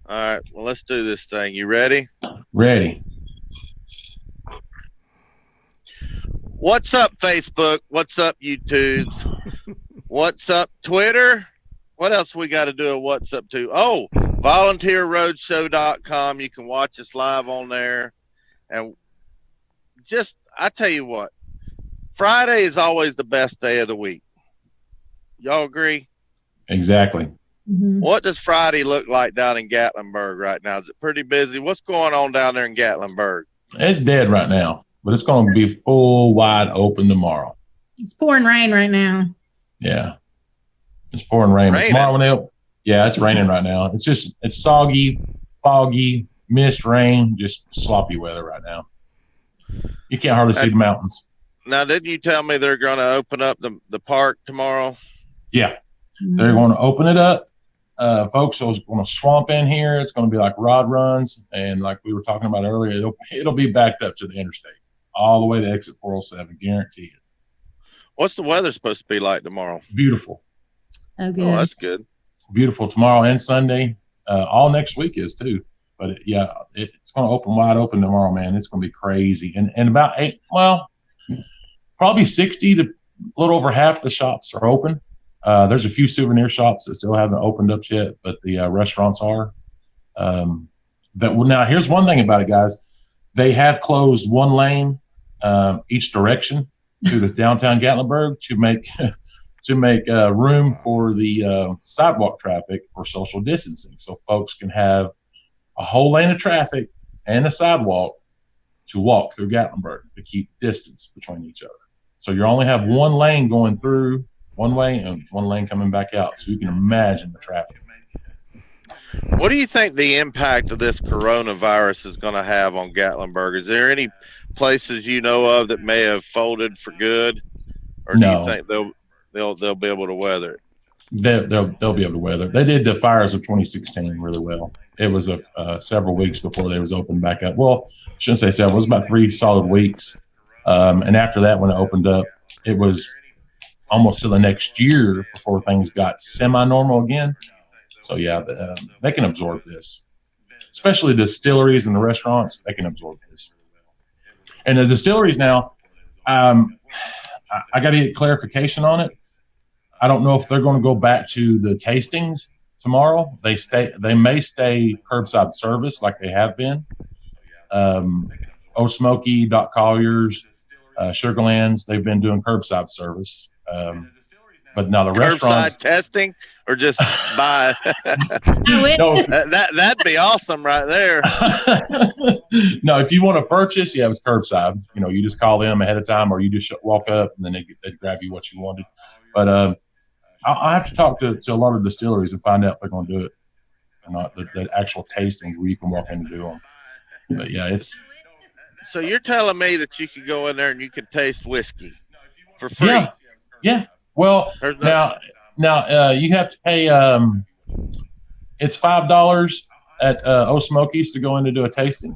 All right. Well, let's do this thing. You ready? Ready. What's up, Facebook? What's up, YouTubes? What's up, Twitter? What else we got to do a what's up to? Oh, volunteerroadshow.com. You can watch us live on there. And I tell you what, Friday is always the best day of the week. Y'all agree? Exactly. Mhm. What does Friday look like down in Gatlinburg right now? Is it pretty busy? What's going on down there in Gatlinburg? It's dead right now, but it's going to be full wide open tomorrow. It's pouring rain right now. Yeah. It's pouring rain. But tomorrow when it's raining right now. It's soggy, foggy, mist, rain, just sloppy weather right now. You can't hardly see the mountains. Now, didn't you tell me they're going to open up the park tomorrow? Yeah. They're going to open it up. Folks are going to swamp in here. It's going to be like rod runs. And like we were talking about earlier, it'll be backed up to the interstate all the way to exit 407, guaranteed. What's the weather supposed to be like tomorrow? Beautiful. Oh, good. Oh, that's good. Beautiful tomorrow and Sunday. All next week is too. But it's going to open wide open tomorrow, man. It's going to be crazy. And about probably 60 to a little over half the shops are open. There's a few souvenir shops that still haven't opened up yet, but the restaurants are. Now, here's one thing about it, guys. They have closed one lane each direction to the downtown Gatlinburg to make room for the sidewalk traffic for social distancing, so folks can have a whole lane of traffic and a sidewalk to walk through Gatlinburg to keep distance between each other. So you only have one lane going through one way and one lane coming back out. So you can imagine the traffic. What do you think the impact of this coronavirus is going to have on Gatlinburg? Is there any places you know of that may have folded for good, or do you think they'll be able to weather it? They'll be able to weather it. They did the fires of 2016 really well. It was several weeks before they was opened back up. Well, I shouldn't say several. It was about 3 solid weeks. And after that, when it opened up, it was almost to the next year before things got semi-normal again. So they can absorb this, especially the distilleries and the restaurants. They can absorb this. And the distilleries now, I got to get clarification on it. I don't know if they're going to go back to the tastings tomorrow. They may stay curbside service like they have been. Old Smoky, Doc Collier's, Sugarlands, they've been doing curbside service. But now the restaurants, curbside testing or just buy. No, that'd be awesome right there. No, if you want to purchase, it's curbside. You just call them ahead of time, or you just walk up and then they grab you what you wanted. But I have to talk to a lot of distilleries and find out if they're going to do it or not. The actual tastings where you can walk in and do them. But it's. So you're telling me that you could go in there and you can taste whiskey for free? Yeah. Well, now you have to pay. It's $5 at Old Smokies to go in to do a tasting,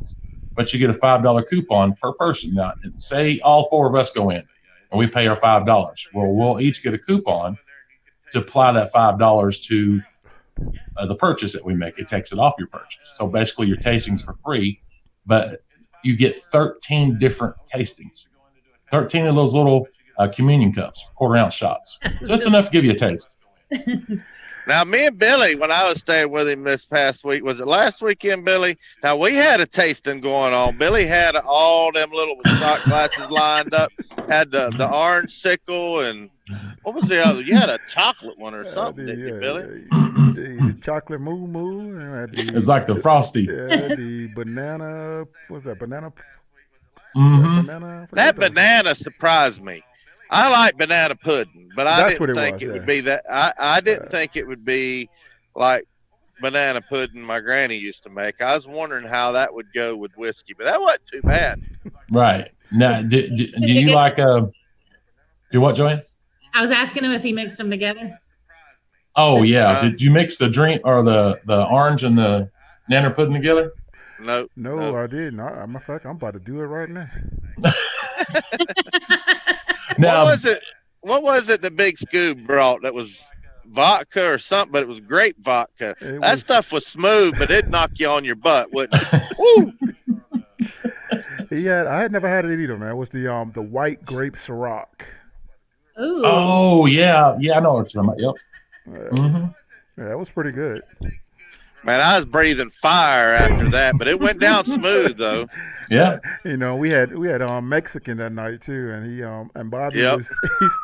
but you get a $5 coupon per person. Now, say all 4 of us go in and we pay our $5. Well, we'll each get a coupon to apply that $5 to the purchase that we make. It takes it off your purchase. So basically, your tastings for free, but you get 13 different tastings, 13 of those little communion cups, quarter-ounce shots, just enough to give you a taste. Now, me and Billy, when I was staying with him this past week, was it last weekend, Billy? Now, we had a tasting going on. Billy had all them little shot glasses lined up, had the orange sickle, and what was the other? You had a chocolate one or something, didn't you, Billy? The chocolate moo moo. It's like the frosty. Yeah, the banana. What's that? Banana. Mm-hmm. That banana surprised me. I like banana pudding, but I didn't think it would be that. I didn't think it would be like banana pudding my granny used to make. I was wondering how that would go with whiskey, but that wasn't too bad. Right. Now, do you like do what, Joanne? I was asking him if he mixed them together. Oh yeah. Did you mix the drink or the orange and the nanner pudding together? No, I didn't. Matter of fact, I'm about to do it right now. Now, what was it the Big Scoob brought that was vodka or something, but it was grape vodka. It That was. stuff was smooth, but it'd knock you on your butt, wouldn't it? Woo! I had never had it either, man. It was the white grape Ciroc. Ooh. Oh yeah, I know what you're talking about. Yep. Yeah, that was pretty good. Man, I was breathing fire after that, but it went down smooth though. Yeah. We had Mexican that night too, and and Bobby Yep. was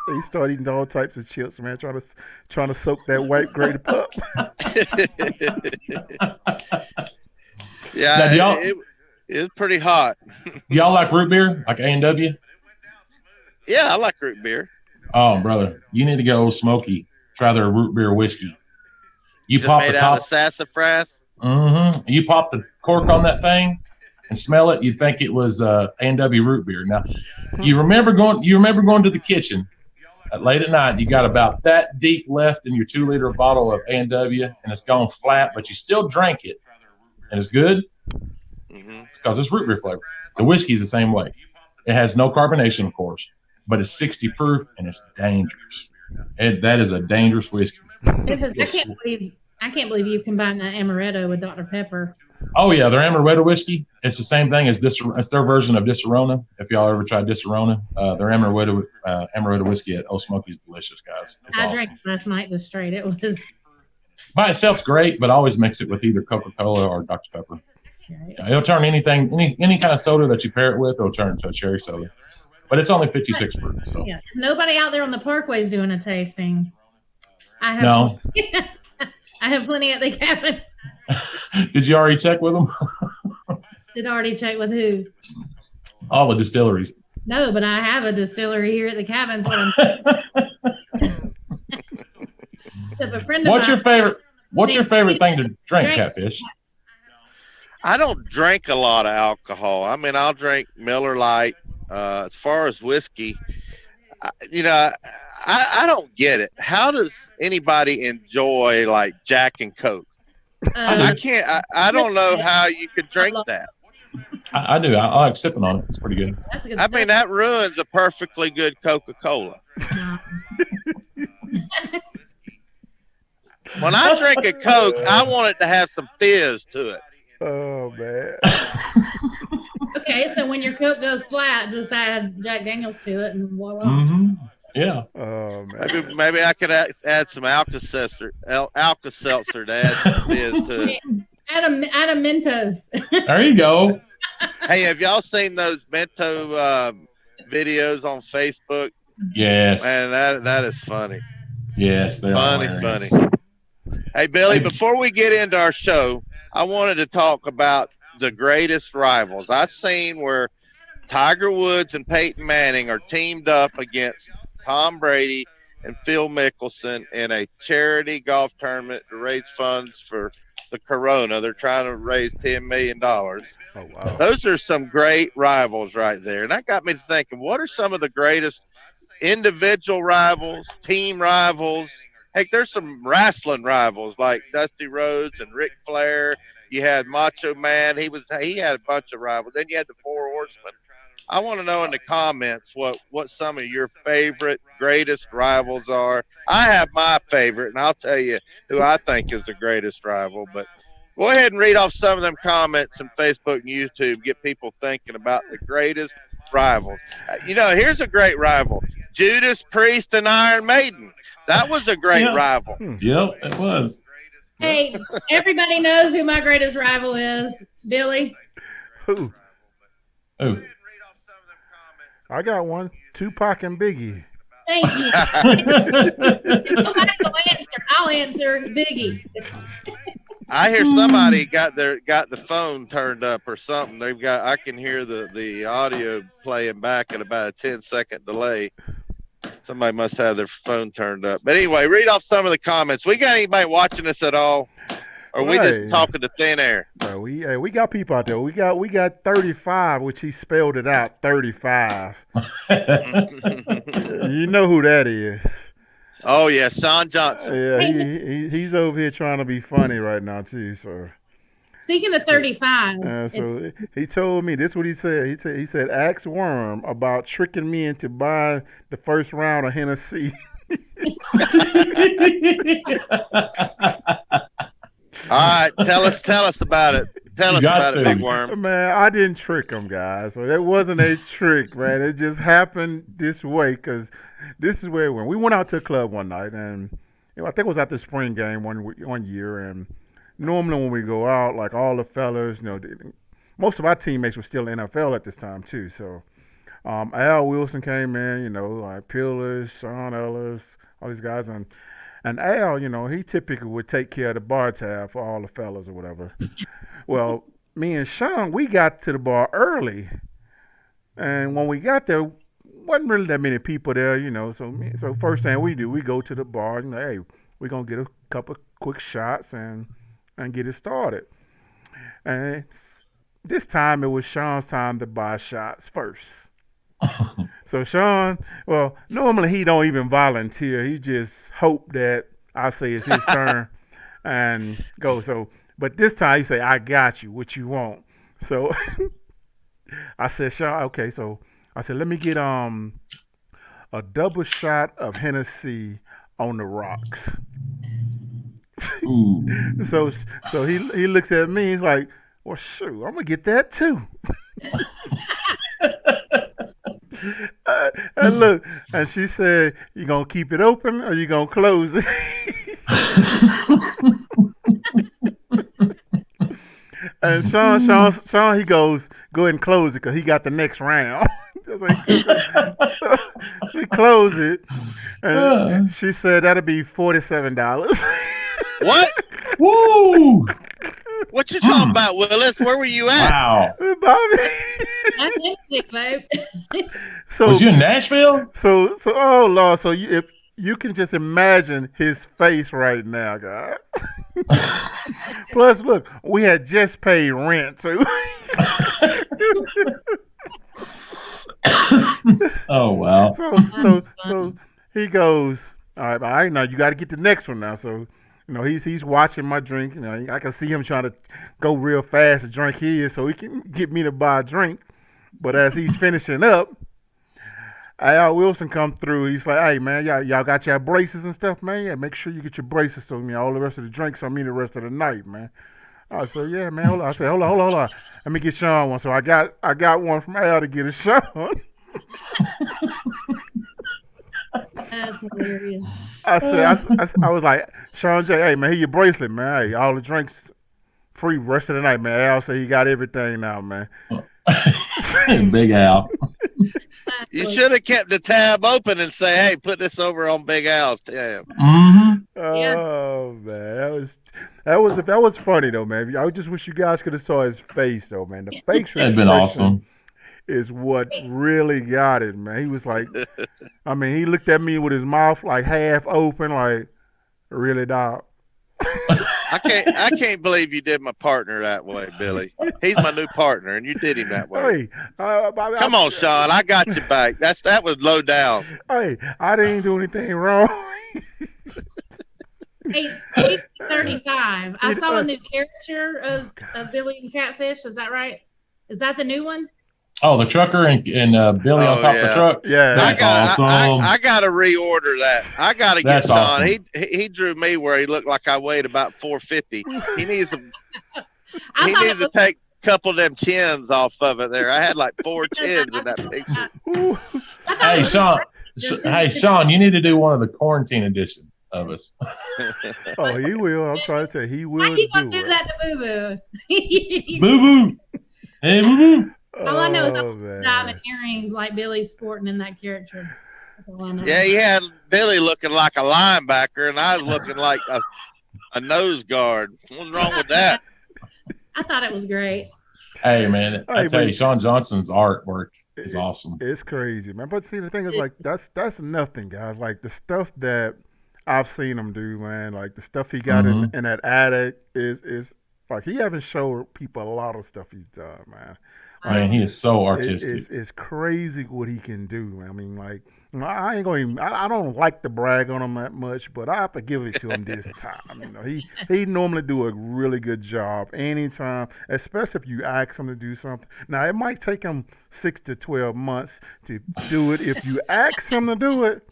he started eating all types of chips, man, trying to soak that white grape up. Yeah, Now, it was pretty hot. do y'all like root beer, like A&W? Yeah, I like root beer. Oh, brother, you need to go Smoky. Try their root beer whiskey. You Is it pop the made out top. of sassafras? You pop the cork on that thing and smell it. You'd think it was A&W root beer. Now, you remember going to the kitchen late at night. You got about that deep left in your 2-liter bottle of A&W, and it's gone flat, but you still drank it, and it's good. Mm-hmm. It's because it's root beer flavor. The whiskey's the same way. It has no carbonation, of course, but it's 60 proof and it's dangerous. That is a dangerous whiskey. I can't believe you combined that amaretto with Dr. Pepper. Oh yeah, their amaretto whiskey. It's the same thing as it's their version of Disaronno. If y'all ever tried Disaronno, their amaretto whiskey at Old Smoky is delicious, guys. It's I awesome. drank it last night just straight. It was By itself's great, but always mix it with either Coca-Cola or Dr. Pepper. great. It'll turn any kind of soda that you pair it with, it'll turn into a cherry soda. But it's only 56 proof. So Yeah. Nobody out there on the parkway is doing a tasting. I have no. I have plenty at the cabin. Did you already check with them? Did already check with who? All the distilleries. No, but I have a distillery here at the cabin. So I'm a friend of What's your mine- favorite? What's your favorite thing to drink, Catfish? I don't drink a lot of alcohol. I mean, I'll drink Miller Lite. As far as whiskey, I don't get it. How does anybody enjoy like Jack and Coke? I can't. I don't know how you could drink that. I do. I like sipping on it. It's pretty good. That's a good I mean, that ruins a perfectly good Coca-Cola. When I drink a Coke, I want it to have some fizz to it. Oh man. Okay, so when your Coke goes flat, just add Jack Daniels to it, and voila. Mm-hmm. Yeah. Oh man. Maybe I could add some Alka-Seltzer to add some fizz to it. Add a Mentos. There you go. Hey, have y'all seen those Mento videos on Facebook? Yes. Man, that is funny. Yes, they're Funny. Hey, Billy, before we get into our show, I wanted to talk about the greatest rivals. I've seen where Tiger Woods and Peyton Manning are teamed up against Tom Brady and Phil Mickelson in a charity golf tournament to raise funds for the Corona. They're trying to raise $10 million. Oh wow. Those are some great rivals right there. And that got me to thinking, what are some of the greatest individual rivals, team rivals? Heck, there's some wrestling rivals like Dusty Rhodes and Ric Flair. You had Macho Man. He had a bunch of rivals. Then you had the Four Horsemen. I want to know in the comments what some of your favorite, greatest rivals are. I have my favorite, and I'll tell you who I think is the greatest rival. But go ahead and read off some of them comments on Facebook and YouTube. Get people thinking about the greatest rivals. Here's a great rival. Judas Priest and Iron Maiden. That was a great rival. Yep, it was. Hey, everybody knows who my greatest rival is, Billy. Who? Oh. I got one. Tupac and Biggie. Thank you. Nobody will answer. I'll answer Biggie. I hear somebody got the phone turned up or something. I can hear the audio playing back at about a 10-second delay. Somebody must have their phone turned up. But anyway, read off some of the comments. We got anybody watching us at all? Or we just talking to thin air? We got people out there. We got 35, which he spelled it out, 35. You know who that is. Oh yeah, Sean Johnson. Yeah, he's over here trying to be funny right now too. So Speaking of 35, so he told me this is what he said. He said ask Worm about tricking me into buying the first round of Hennessy. All right, tell us about it. Tell You us got about it, to. Big Worm. Man, I didn't trick them, guys. So that wasn't a trick, man. It just happened this way because this is where it went. We went out to a club one night, and I think it was at the spring game one year. And normally when we go out, like all the fellas, most of our teammates were still in NFL at this time too. So Al Wilson came in, like Pillars, Sean Ellis, all these guys, and Al, he typically would take care of the bar tab for all the fellas or whatever. Well, me and Sean, we got to the bar early, and when we got there, wasn't really that many people there, So first thing we do, we go to the bar and hey, we're gonna get a couple quick shots and get it started. And this time it was Sean's time to buy shots first. So Sean, well, normally he don't even volunteer. He just hope that I say it's his turn and go. So, but this time he say, "I got you. What you want?" So I said, "Sean, okay." So I said, "Let me get a double shot of Hennessy on the rocks." Ooh. So he looks at me. He's like, "Well, shoot, I'm gonna get that too." And look, and she said, "You gonna keep it open or you gonna close it?" And Sean, he goes, "Go ahead and close it because he got the next round." So he closed it, and she said that'll be $47. What? Woo! What you talking about, Willis? Where were you at? Wow. Bobby. That's music, babe. So Was you in Nashville? So oh Lord, so if you can just imagine his face right now, guys. Plus, look, we had just paid rent, so. Oh wow. So he goes, all right, now you got to get the next one now. So, he's watching my drink. I can see him trying to go real fast to drink his, so he can get me to buy a drink. But as he's finishing up, Al Wilson come through. He's like, "Hey man, y'all got your braces and stuff, man. Yeah, make sure you get your braces so all the rest of the drinks on me the rest of the night, man." I said, "Yeah, man." Hold on. I said, "Hold on. Let me get Sean one." So I got one from Al to get a Sean. That's hilarious. I was like, "Sean J, hey man, here your bracelet, man. Hey, all the drinks free rest of the night, man." Al said he got everything now, man. Big Al. You should have kept the tab open and say, "Hey, put this over on Big Al's tab." Mm-hmm. Oh man, that was funny though, man. I just wish you guys could have saw his face though, man. The facial That'd been awesome. is what really got it, man. He was like, he looked at me with his mouth like half open, like, "Really, dog?" I can't believe you did my partner that way, Billy. He's my new partner, and you did him that way. Hey, Come on, Sean. I got you back. That was low down. Hey, I didn't do anything wrong. Hey, 35. I saw a new caricature of Billy and Catfish. Is that right? Is that the new one? Oh, the trucker and Billy on top of the truck. Yeah, that's awesome. I got to reorder that. I got to get That's Sean. awesome. He drew me where he looked like I weighed about 450. He needs to take a couple of them chins off of it there. I had like 4 chins in that picture. Hey, Sean, you need to do one of the quarantine edition of us. Oh, he will. I'm trying to tell you, he will. Why are you going to do that to Boo Boo? Boo Boo. Hey, Boo Boo. All I know is I'm diamond earrings like Billy's sporting in that character. Yeah, he had Billy looking like a linebacker, and I was looking like a nose guard. What's wrong with that? I thought it was great. Hey, man, I tell you, Sean Johnson's artwork is awesome. It's crazy, man. But see, the thing is, like, that's nothing, guys. Like, the stuff that I've seen him do, man, like, the stuff he got in that attic is like, he haven't showed people a lot of stuff he's done, man. Man, he is so artistic. It's crazy what he can do. I mean, like, I ain't going. I don't like to brag on him that much, but I have to give it to him this time. He normally do a really good job anytime, especially if you ask him to do something. Now, it might take him 6 to 12 months to do it. If you ask him to do it,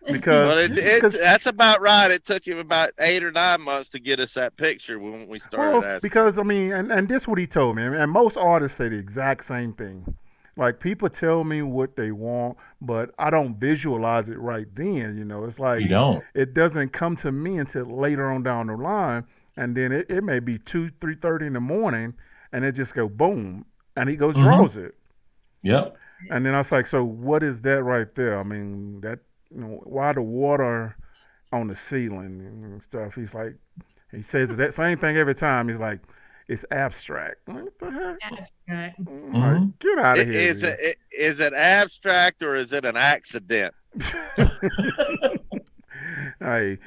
because that's about right. It took him about 8 or 9 months to get us that picture when we started asking. Because I mean, and this is what he told me, and most artists say the exact same thing. Like people tell me what they want, but I don't visualize it right then. You know, it's like You don't. it doesn't come to me until later on down the line, and then it may be 2, 3:30 in the morning, and it just go boom, and he goes draws it. Yep. And then I was like, so what is that right there? I mean, that why the water on the ceiling and stuff? He says that same thing every time. He's like, it's abstract. What the heck? Abstract. Like, get out of here. Is it abstract or is it an accident? Hey,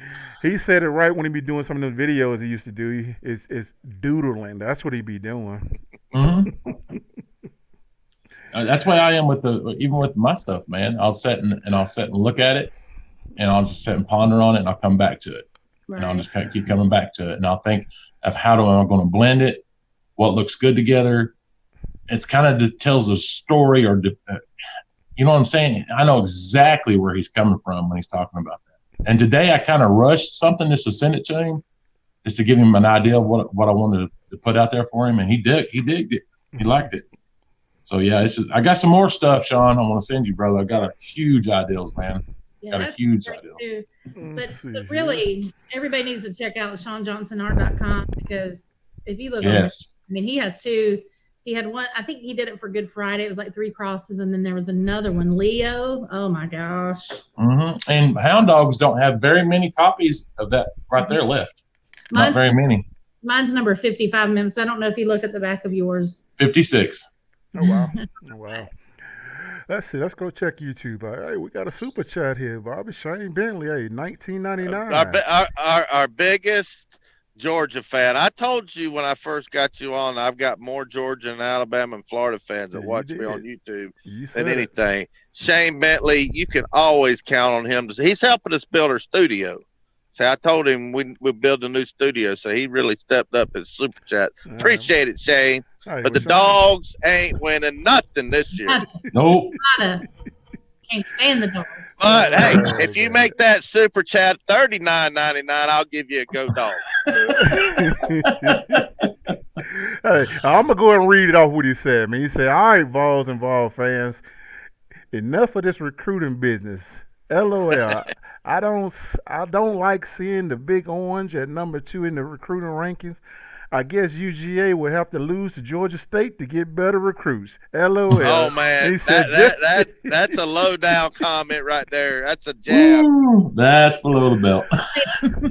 he said it right when he be doing some of those videos he used to do. It's doodling. That's what he be doing. That's why I am even with my stuff, man. I'll sit and look at it, and I'll just sit and ponder on it, and I'll come back to it, and I'll just kind of keep coming back to it, and I'll think of how I'm going to blend it, what looks good together. It's kind of tells a story, or you know what I'm saying. I know exactly where he's coming from when he's talking about that. And today I kind of rushed something just to send it to him, just to give him an idea of what I wanted to put out there for him, and he digged it. He liked it. So yeah, I got some more stuff, Sean. I want to send you, brother. I got a huge ideals, man. Yeah, got a huge ideals. But really, everybody needs to check out SeanJohnsonArt.com, because if you look, I mean, he has two. He had one. I think he did it for Good Friday. It was like 3 crosses, and then there was another one, Leo. Oh my gosh! And Hound Dogs don't have very many copies of that right there left. Not very many. Mine's number 55 minutes. I don't know if you look at the back of yours. 56. Oh wow! Oh wow! Let's see. Let's go check YouTube. Hey, we got a super chat here, Bobby Shane Bentley. Hey, 1999. Our biggest Georgia fan. I told you when I first got you on, I've got more Georgia and Alabama and Florida fans that watch me on YouTube than anything. Shane Bentley, you can always count on him. He's helping us build our studio. See, I told him we'll build a new studio, so he really stepped up his super chat. Appreciate it, Shane. Hey, but the Dogs ain't winning nothing this year. Nope. Can't stand the Dogs. But hey, if you make that super chat $39.99, I'll give you a go dog. Hey, I'm gonna go ahead and read it off what he said. Man, he said, "All right, Vols and Vol fans, enough of this recruiting business. LOL. I don't like seeing the Big Orange at number 2 in the recruiting rankings. I guess UGA would have to lose to Georgia State to get better recruits. LOL." Oh man, that's a low down comment right there. That's a jab. Ooh, that's below the belt.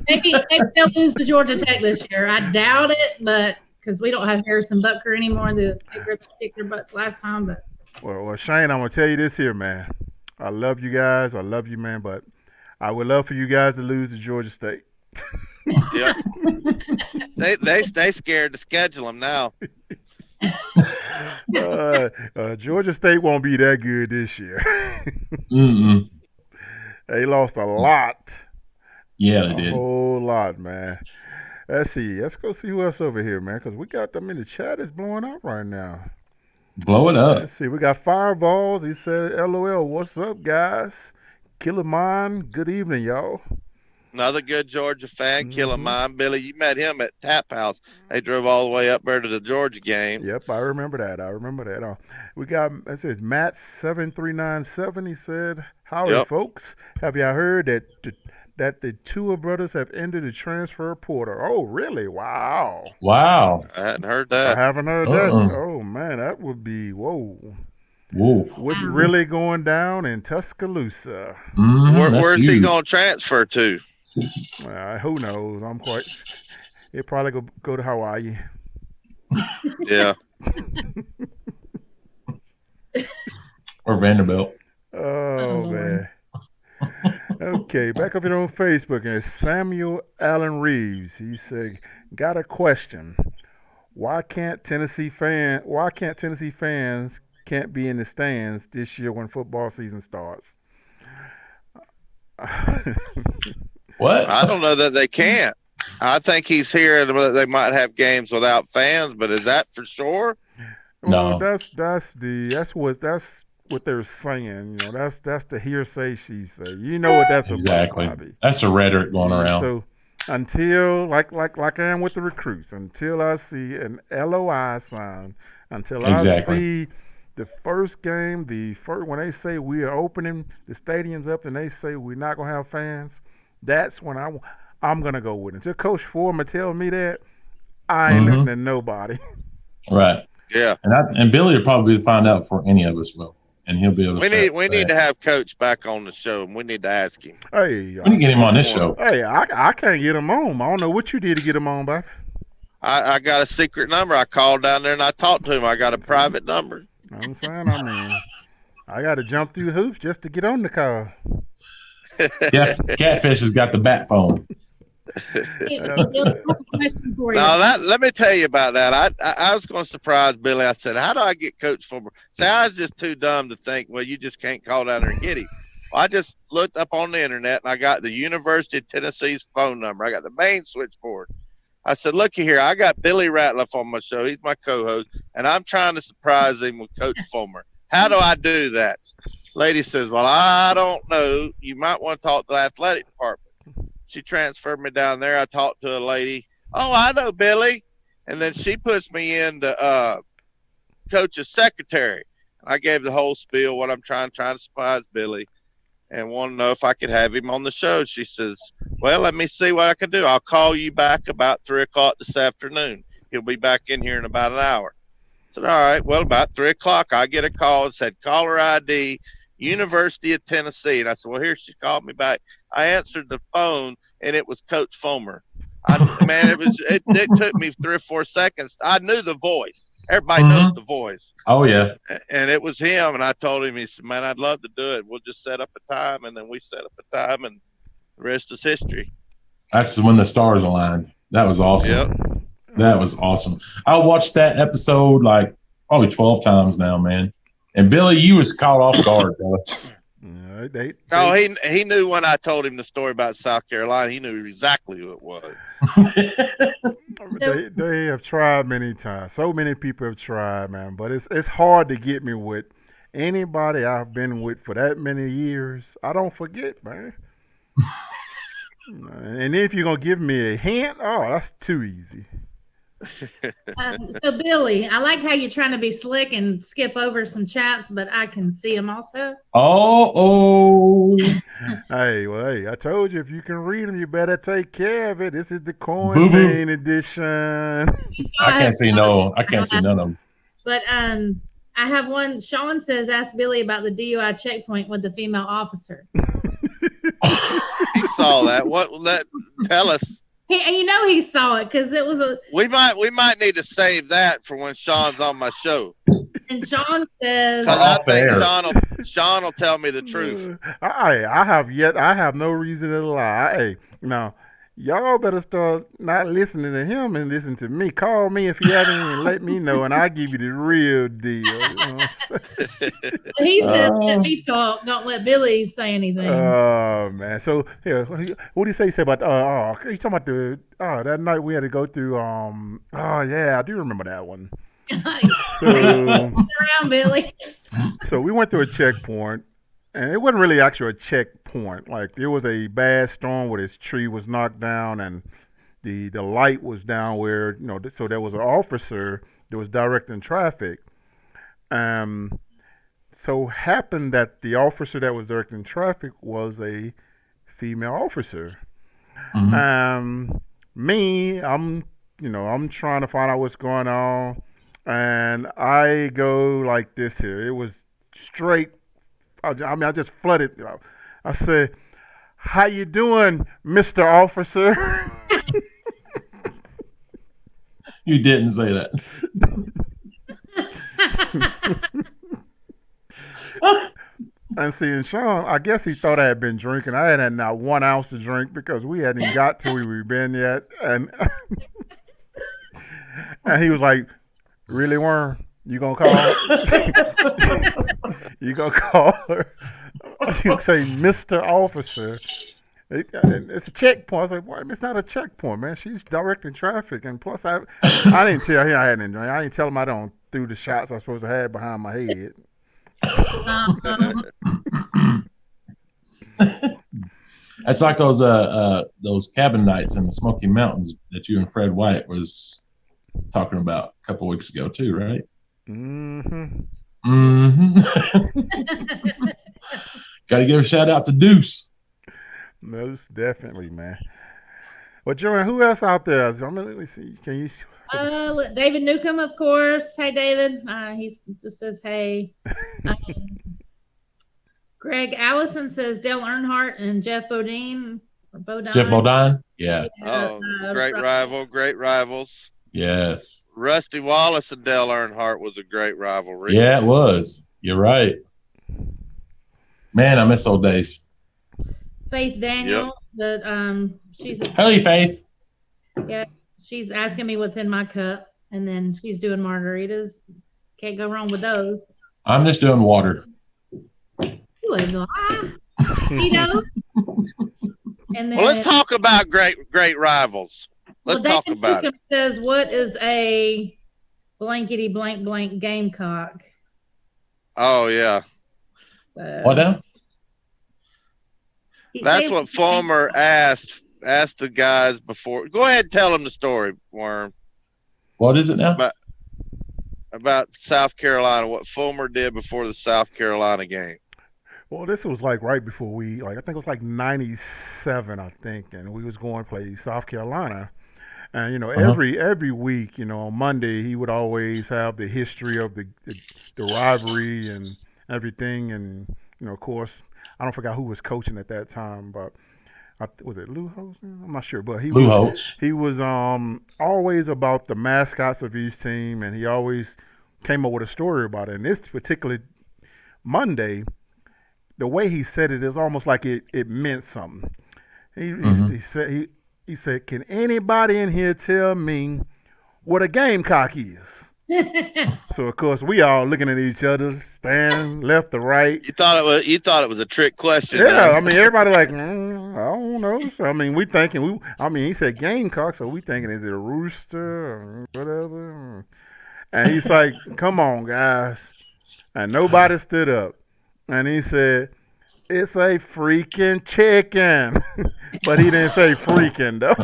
maybe they'll lose to Georgia Tech this year. I doubt it, but because we don't have Harrison Butker anymore, the Grips kicked their butts last time. But well, Shane, I'm gonna tell you this here, man. I love you guys. I love you, man. But I would love for you guys to lose to Georgia State. Yep. They scared to schedule them now. Georgia State won't be that good this year. They lost a lot. Yeah, they did. A whole lot, man. Let's see. Let's go see who else over here, man, because we got them in the chat. It's blowing up right now. Blow it up. Let's see. We got Fireballs. He said, LOL, what's up, guys? Killer Mine, good evening, y'all. Another good Georgia fan, Killing Mine. Billy, you met him at Tap House. They drove all the way up there to the Georgia game. Yep, I remember that. We got, it says Matt7397. He said, howdy, folks. Have y'all heard that the Tua brothers have ended the transfer portal? Oh, really? Wow. Wow. I hadn't heard that. I haven't heard that. Oh, man, that would be, whoa. What's really going down in Tuscaloosa? Where's he going to transfer to? Who knows? He'll probably go to Hawaii. Yeah. Or Vanderbilt. Oh, man. Okay, back up here on Facebook, and Samuel Allen Reeves. He said, got a question. Why can't Tennessee fans can't be in the stands this year when football season starts? What? I don't know that they can't. I think he's here. They might have games without fans, but is that for sure? Well, No. that's what they're saying. That's the hearsay she say. You know what that's exactly. about, Bobby. That's the rhetoric going around. So until like I am with the recruits, until I see an LOI sign, until I see the first game, when they say we are opening the stadiums up and they say we're not gonna have fans, that's when I'm gonna go with it. Until Coach Foreman tell me that, I ain't listening to nobody. Right. Yeah. And Billy will probably find out before any of us will, and he'll be able to. We need to have Coach back on the show, and we need to ask him. Hey, we need to get him on this show. Hey, I can't get him on. I don't know what you did to get him on, Bob. I got a secret number. I called down there and I talked to him. I got a private number. I'm saying, I got to jump through hoops just to get on the call. Yeah, Catfish has got the bat phone. Let me tell you about that. I was going to surprise Billy. I said, how do I get Coach Fulmer? I was just too dumb to think, well, you just can't call down there and get him. Well, I just looked up on the internet and I got the University of Tennessee's phone number. I got the main switchboard. I said, looky here, I got Billy Ratliff on my show. He's my co-host, and I'm trying to surprise him with Coach Fulmer. How do I do that? Lady says, well, I don't know. You might want to talk to the athletic department. She transferred me down there. I talked to a lady. Oh, I know Billy. And then she puts me into Coach's secretary. I gave the whole spiel, what I'm trying to surprise Billy, and want to know if I could have him on the show. She says, well, let me see what I can do. I'll call you back about 3 o'clock this afternoon. He'll be back in here in about an hour. I said, all right, well, about 3 o'clock, I get a call and said, caller ID, University of Tennessee. And I said, well, here, she called me back. I answered the phone, and it was Coach Fulmer. It took me 3 or 4 seconds. I knew the voice. Everybody knows the voice. Oh, yeah. And it was him, and I told him, he said, man, I'd love to do it. We'll just set up a time, and then we set up a time, and the rest is history. That's when the stars aligned. That was awesome. Yep. That was awesome. I watched that episode like probably 12 times now, man. And Billy, you was caught off guard, brother. He knew when I told him the story about South Carolina. He knew exactly who it was. They have tried many times. So many people have tried, man. But it's hard to get me with anybody I've been with for that many years. I don't forget, man. And if you're gonna give me a hint, that's too easy. So Billy, I like how you're trying to be slick and skip over some chats, but I can see them also. Hey, I told you if you can read them, you better take care of it. This is the quarantine edition. I can't see none of them. But I have one. Sean says, ask Billy about the DUI checkpoint with the female officer. He saw that. Tell us. He saw it because it was a. We might need to save that for when Sean's on my show. And Sean says, I think Sean will tell me the truth. I have no reason to lie. Hey, now y'all better start not listening to him and listen to me. Call me if you haven't and let me know, and I'll give you the real deal. He says, let me talk. Don't let Billy say anything. Oh, man. So, yeah, what did he say? He said about, you talking about that night we had to go through, yeah, I do remember that one. Around Billy. So we went through a checkpoint. And it wasn't really actually a checkpoint. Like, there was a bad storm where this tree was knocked down and the light was down where, so there was an officer that was directing traffic. So happened that the officer that was directing traffic was a female officer. Mm-hmm. I'm trying to find out what's going on. And I go like this here. It was straight. I just flooded. I said, how you doing, Mr. Officer? You didn't say that. And seeing Sean, I guess he thought I had been drinking. I hadn't had not 1 ounce to drink because we hadn't even got to where we'd been yet. And and he was like, really, Worm? You gonna call her? You gonna call her? You say, Mr. Officer. It's a checkpoint. I was like, well, it's not a checkpoint, man. She's directing traffic. And plus, I didn't tell him I hadn't drink. I didn't tell him I don't threw the shots I was supposed to have behind my head. That's like those cabin nights in the Smoky Mountains that you and Fred White was talking about a couple weeks ago too, right? Mm-hmm. Mm-hmm. Got to give a shout out to Deuce. Most definitely, man. Well, Joanne, who else out there? Let me see. Can you? David Newcomb, of course. Hey, David. He just says hey. Greg Allison says Dale Earnhardt and Jeff Bodine. Jeff Bodine? Yeah. Oh, great rivals. Yes. Rusty Wallace and Dale Earnhardt was a great rivalry. Yeah, it was. You're right. Man, I miss old days. Faith Daniel. Yep. Hey, Faith. Yeah, she's asking me what's in my cup, and then she's doing margaritas. Can't go wrong with those. I'm just doing water. You ain't lie. You know. And then, well, let's talk about great rivals. Let's talk about it. Says, what is a blankety blank blank gamecock? Oh yeah. So, what now? That's what Fulmer asked the guys before. Go ahead and tell them the story, Worm. What is it now? About South Carolina, what Fulmer did before the South Carolina game. Well, this was like right before I think it was like 97, I think, and we was going to play South Carolina. And every week, on Monday he would always have the history of the rivalry and everything, and of course I don't forget who was coaching at that time, but was it Lou Holtz? I'm not sure, but he was always about the mascots of each team, and he always came up with a story about it. And this particular Monday, the way he said it is almost like it meant something. He said, "Can anybody in here tell me what a gamecock is?" So of course we all looking at each other, standing left to right. You thought it was a trick question. Yeah, I mean everybody like, I don't know. So I mean he said gamecock, so we thinking is it a rooster or whatever? And he's like, "Come on, guys," and nobody stood up. And he said, "It's a freaking chicken," but he didn't say freaking though.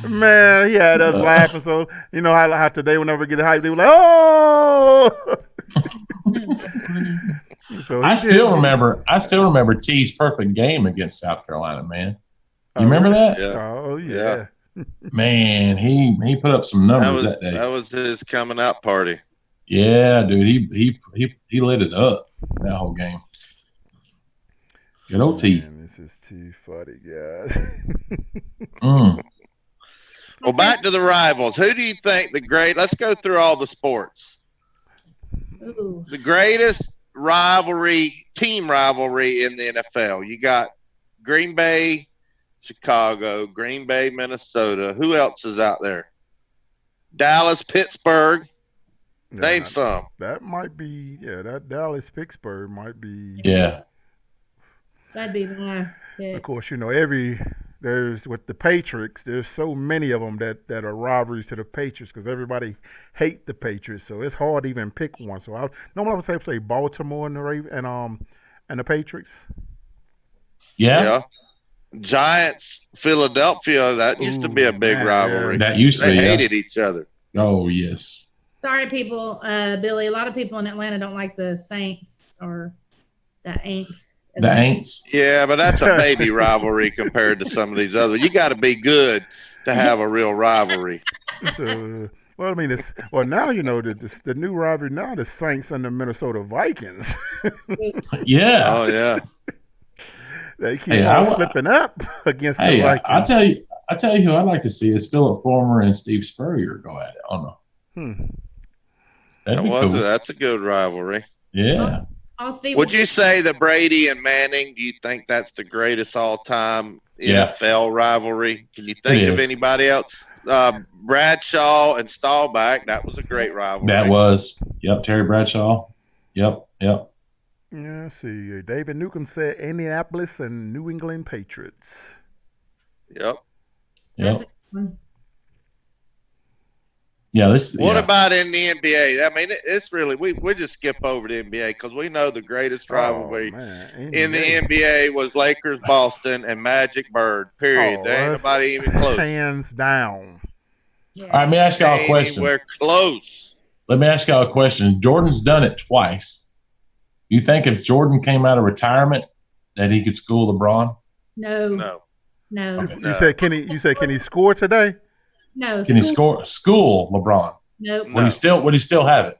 Man, he had us laughing. So how today whenever we get hyped, they were like, "Oh!" So I still remember T's perfect game against South Carolina. Man, you remember that? Yeah. Oh yeah. Man, he put up some numbers that day. That was his coming out party. Yeah, dude, he lit it up that whole game. Good old T. Man, this is too funny, guys. Well, back to the rivals. Who do you think let's go through all the sports. Ooh. The greatest team rivalry in the NFL. You got Green Bay, Chicago, Green Bay, Minnesota. Who else is out there? Dallas, Pittsburgh. Name some. That might be, that Dallas, Pittsburgh might be. Yeah. That'd be my pick. Of course, there's with the Patriots, there's so many of them that are rivalries to the Patriots because everybody hate the Patriots, so it's hard to even pick one. So normally I would say Baltimore and the Patriots. Yeah. Giants, Philadelphia. That used to be a big rivalry. That used to be. They hated each other. Oh yes. Sorry, people. Billy, a lot of people in Atlanta don't like the Saints or the Aints. The Aints. Yeah, but that's a baby rivalry compared to some of these others. You got to be good to have a real rivalry. So, well, I mean, now the new rivalry now, the Saints and the Minnesota Vikings. Yeah. Oh yeah. They keep slipping up against the Vikings. I tell you who I'd like to see is Philip Fulmer and Steve Spurrier go at it. I don't know. That's a good rivalry. Yeah. Would you say that Brady and Manning, do you think that's the greatest all-time NFL rivalry? Can you think of anybody else? Bradshaw and Staubach, that was a great rivalry. That was. Yep, Terry Bradshaw. Yep. Yeah, let's see. David Newcomb said Indianapolis and New England Patriots. Yep. Yeah, Yeah, this. What yeah. about in the NBA? I mean, it's really we just skip over the NBA because we know the greatest rivalry in the NBA was Lakers Boston and Magic Bird. Period. There ain't nobody even close. Hands down. Yeah. All right, let me ask y'all a question. Anywhere close. Let me ask y'all a question. Jordan's done it twice. You think if Jordan came out of retirement that he could school LeBron? No. Okay. You said can he score today? No. Can he school LeBron? Nope. Would he still have it?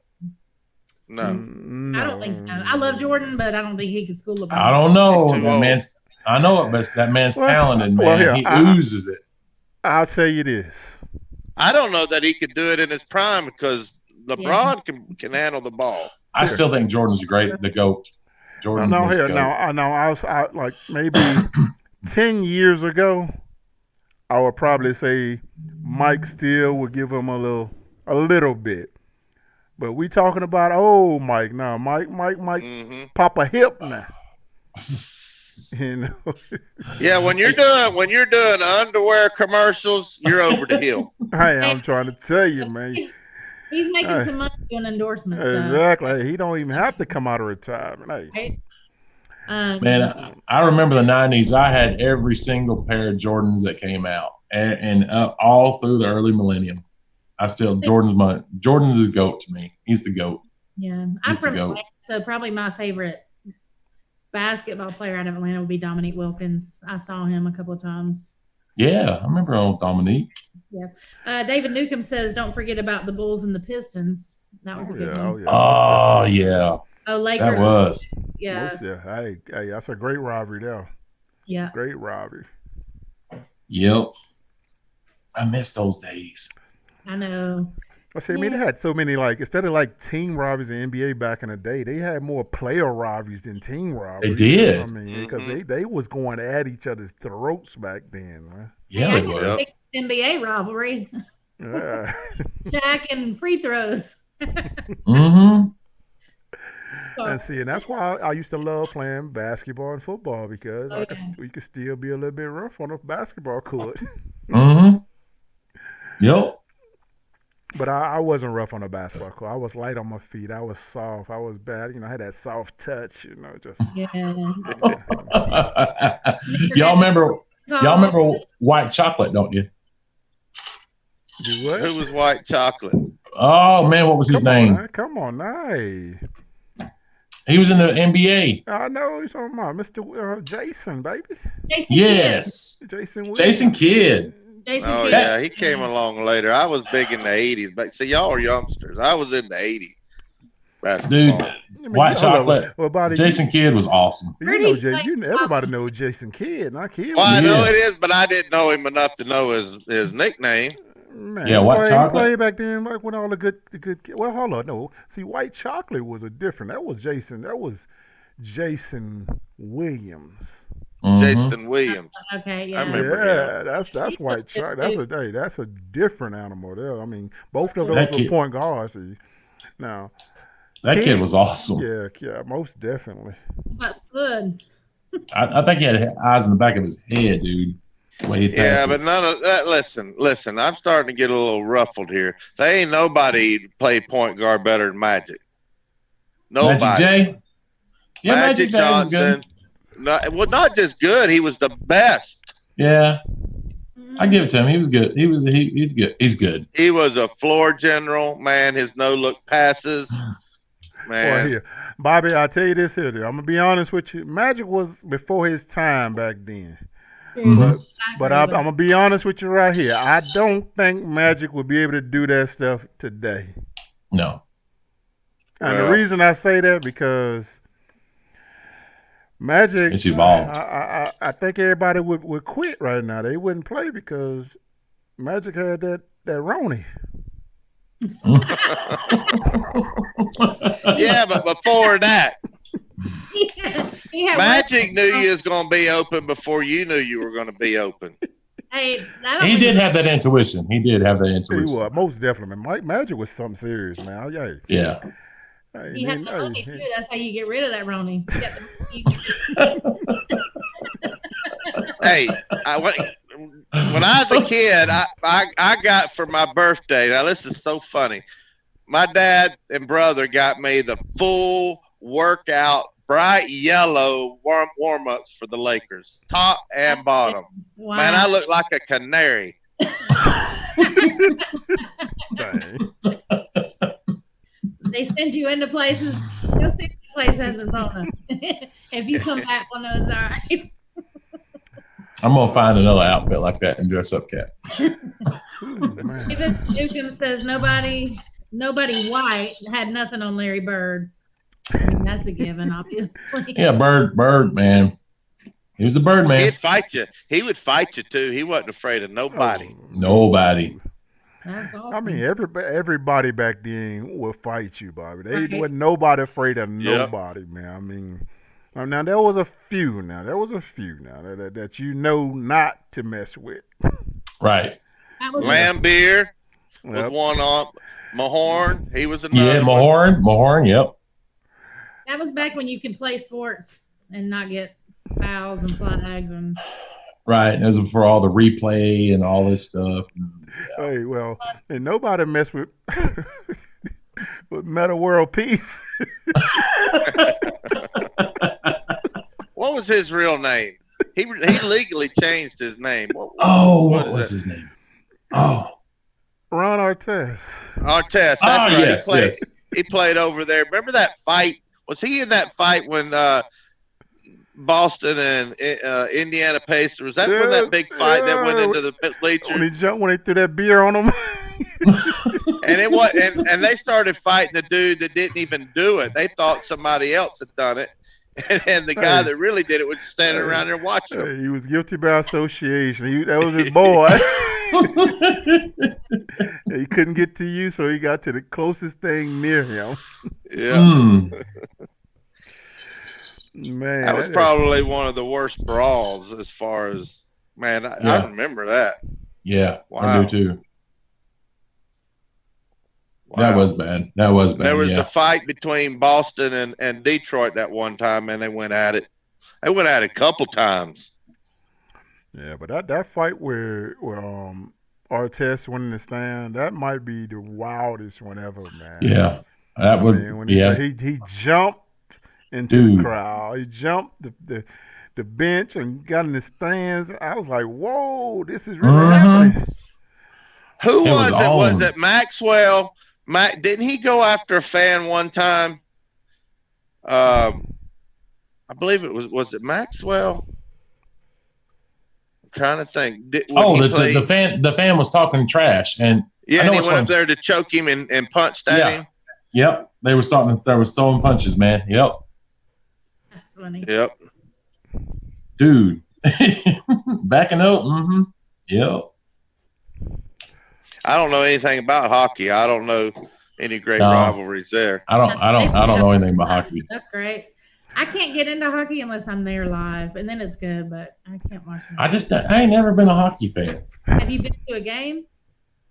No. I don't think so. I love Jordan, but I don't think he could school LeBron. I don't know. That man's. I know it, but that man's talented, man. Well, he oozes it. I'll tell you this. I don't know that he could do it in his prime because LeBron can handle the ball. I still think Jordan's the GOAT. Jordan. I was like maybe 10 years ago, I would probably say Mike still would give him a little bit. But we talking about Mike now. Mike pop a hip now. You know. Yeah, when you're doing underwear commercials, you're over the hill. Hey, I'm trying to tell you, man. He's making some money doing endorsements. Exactly. He don't even have to come out of retirement. Hey. Man, I remember the '90s. I had every single pair of Jordans that came out, and all through the early millennium. Jordan's his GOAT to me. He's the GOAT. Yeah, I'm from Atlanta, so probably my favorite basketball player out of Atlanta would be Dominique Wilkins. I saw him a couple of times. Yeah, I remember old Dominique. Yeah. David Newcomb says, "Don't forget about the Bulls and the Pistons." That was a good one. Oh yeah. Oh, Lakers. That was. Yeah. Hey, that's a great rivalry there. Yeah. Great rivalry. Yep. I miss those days. I know. I mean, they had so many, instead of team rivalries in the NBA back in the day, they had more player rivalries than team rivalries. They did. I mean, because they was going at each other's throats back then, man. Yeah, they were. NBA rivalry. Yeah. Shaq and free throws. Mm-hmm. And that's why I used to love playing basketball and football because we could still be a little bit rough on a basketball court. Mm-hmm. Yep. But I wasn't rough on the basketball court. I was light on my feet. I was soft. I was bad. I had that soft touch. Just. Yeah. Y'all remember white chocolate, don't you? Do what? Who was white chocolate? Oh man, what was his name? Come on, hey. He was in the NBA. I know he's talking about Mr. Jason, baby. Yes. Jason Kidd. Yeah, he came along later. I was big in the 80s. But see, y'all are youngsters. I was in the 80s. Basketball. Dude, white chocolate. Jason Kidd was awesome. Everybody knows Jason Kidd. Not Kidd. Well, I know it is, but I didn't know him enough to know his nickname. Man, yeah, white chocolate. He played back then, when all the good. Well, hold on, no. See, white chocolate was a different. That was Jason Williams. Mm-hmm. Jason Williams. Okay, yeah. I remember. Yeah, that's white chocolate. That's a different animal there. I mean, both of those were point guards. Now, that kid was awesome. Yeah, most definitely. That's good. I think he had eyes in the back of his head, dude. But none of that. Listen. I'm starting to get a little ruffled here. There ain't nobody play point guard better than Magic. Nobody. Magic J. Yeah, Magic Johnson. Not just good. He was the best. Yeah, I give it to him. He was good. He's good. He's good. He was a floor general, man. His no-look passes, man. Boy, here, Bobby, I'll tell you this here. I'm gonna be honest with you. Magic was before his time back then. Mm-hmm. But I'm gonna be honest with you right here. I don't think Magic would be able to do that stuff today. No. And the reason I say that because Magic, it's evolved. I think everybody would quit right now. They wouldn't play because Magic had that Ronnie. Yeah, but before that, Magic knew you was going to be open before you knew you were going to be open. Hey, he did have that intuition. He did have that intuition. He was, most definitely. Magic was something serious, man. Yeah. He had the Ronnie too. That's how you get rid of that Ronnie. Hey, when I was a kid, I got for my birthday. Now this is so funny. My dad and brother got me the full workout, bright yellow warm ups for the Lakers, top and bottom. Wow. Man, I look like a canary. They send you into places. You'll see the place has a Rona. If you come back on those, all right. I'm gonna find another outfit like that and dress up Cat. Even Newcomb says nobody white had nothing on Larry Bird. I mean, that's a given, obviously. Yeah, Bird, man. He was a bird man. He'd fight you. He would fight you too. He wasn't afraid of nobody. Nobody. That's awesome. I mean, everybody back then would fight you, Bobby. They wasn't nobody afraid of nobody, man. I mean, now there was a few. That you know not to mess with. Right. Lambeer was one on. Mahorn, he was another. Yeah, Mahorn. Yep. That was back when you could play sports and not get fouls and flags and. Right, and this was for all the replay and all this stuff. Yeah. Hey, well, and nobody messed with with Meta World Peace. What was his real name? He legally changed his name. What was his name? Oh, Ron Artest. Artest. That's right. Yes. He played over there. Remember that fight? Was he in that fight when Boston and Indiana Pacers? Was that when that big fight that went into the bleachers? When he threw that beer on him. And it was, and they started fighting the dude that didn't even do it. They thought somebody else had done it, and the guy that really did it was standing around there watching him. He was guilty by association. That was his boy. He couldn't get to you, so he got to the closest thing near him. Yeah. Man, that was probably one of the worst brawls as far as, man, I remember that. Yeah, wow. I do too. Wow. That was bad. There was the fight between Boston and Detroit that one time, and they went at it. They went at it a couple times. Yeah, but that fight where Artest went in the stand, that might be the wildest one ever, man. Yeah, that would. He jumped into the crowd. He jumped the bench and got in the stands. I was like, whoa, this is really happening. Who was it? Was it Maxwell? Didn't he go after a fan one time? I believe it was it Maxwell? I'm trying to think. The fan was talking trash, and he went up there to choke him and punched at him. Yep, they were throwing punches, man. Yep. That's funny. Yep. Dude, backing up. Mm-hmm. Yep. I don't know anything about hockey. I don't know any great rivalries there. I don't know anything about hockey. That's great. I can't get into hockey unless I'm there live, and then it's good. But I can't watch it. I ain't never been a hockey fan. Have you been to a game?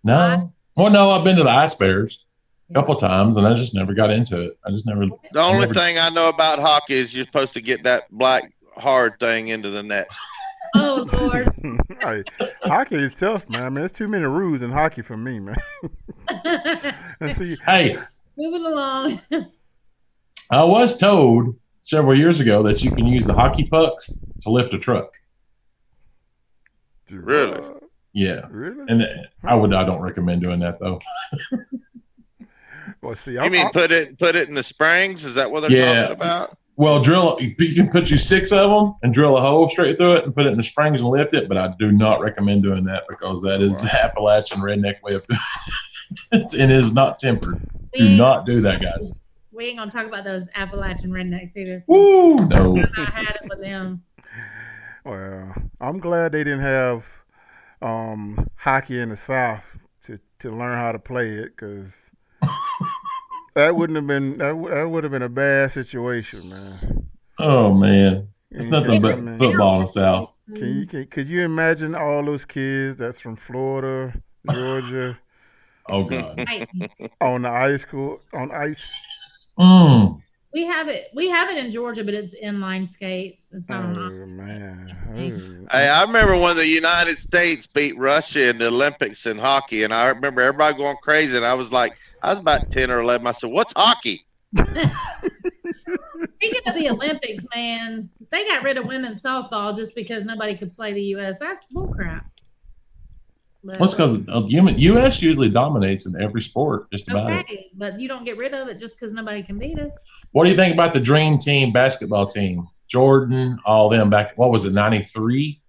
No. Live? Well, no. I've been to the Ice Bears a couple times, and I just never got into it. The only thing I know about hockey is you're supposed to get that black hard thing into the net. Oh, Lord. Hockey is tough, man. I mean, there's too many rules in hockey for me, man. Hey. Moving along. I was told several years ago that you can use the hockey pucks to lift a truck. Really? Yeah. Really? And I don't recommend doing that, though. Well, see, you mean put it in the springs? Is that what they're talking about? Well, you can put 6 of them and drill a hole straight through it and put it in the springs and lift it, but I do not recommend doing that because that is the Appalachian redneck way of doing it. And it is not tempered. Do not do that, guys. We ain't gonna talk about those Appalachian rednecks either. Woo, no. I had it with them. Well, I'm glad they didn't have hockey in the South to learn how to play it, because that would have been a bad situation, man. Oh man, it's nothing but football in the South. Could you imagine all those kids that's from Florida, Georgia? Oh God. On the ice court, on ice. We We have it in Georgia, but it's inline skates. It's not on. Man. Hey, I remember when the United States beat Russia in the Olympics in hockey, and I remember everybody going crazy. And I was about 10 or 11. I said, "What's hockey?" Speaking of the Olympics, man, they got rid of women's softball just because nobody could play the U.S. That's bullcrap. Well, it's because the U.S. usually dominates in every sport, just about it. But you don't get rid of it just because nobody can beat us. What do you think about the Dream Team basketball team? Jordan, all them back. What was it, 93?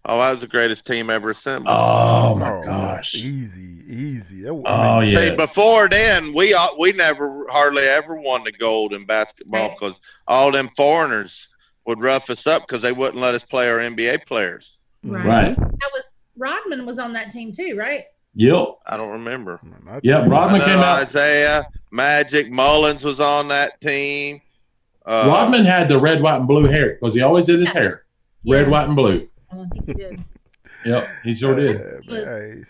Oh, that was the greatest team ever assembled. Oh my gosh! Easy. See, before then, we never hardly ever won the gold in basketball because all them foreigners would rough us up because they wouldn't let us play our NBA players. Right. That was Rodman was on that team too, right? Yep. I don't remember. Yeah, Rodman came out. Isaiah, Magic, Mullins was on that team. Rodman had the red, white, and blue hair because he always did his hair. Red, white, and blue. I think he did. Yep, he sure did. Electra.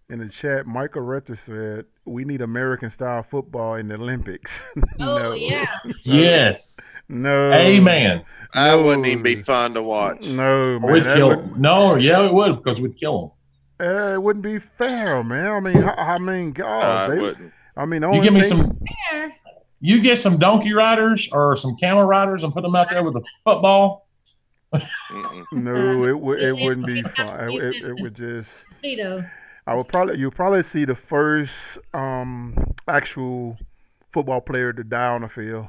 In the chat, Michael Rector said, "We need American-style football in the Olympics." No. Yeah. Yes. No. Amen. That wouldn't even be fun to watch. No, man. We'd kill them. No, yeah, it would because we'd kill them. It wouldn't be fair, man. I mean, God. It wouldn't. You give me some. You get some donkey riders or some camel riders and put them out there with a football. No, it wouldn't be fun. It would just. You'll probably see the first actual football player to die on the field.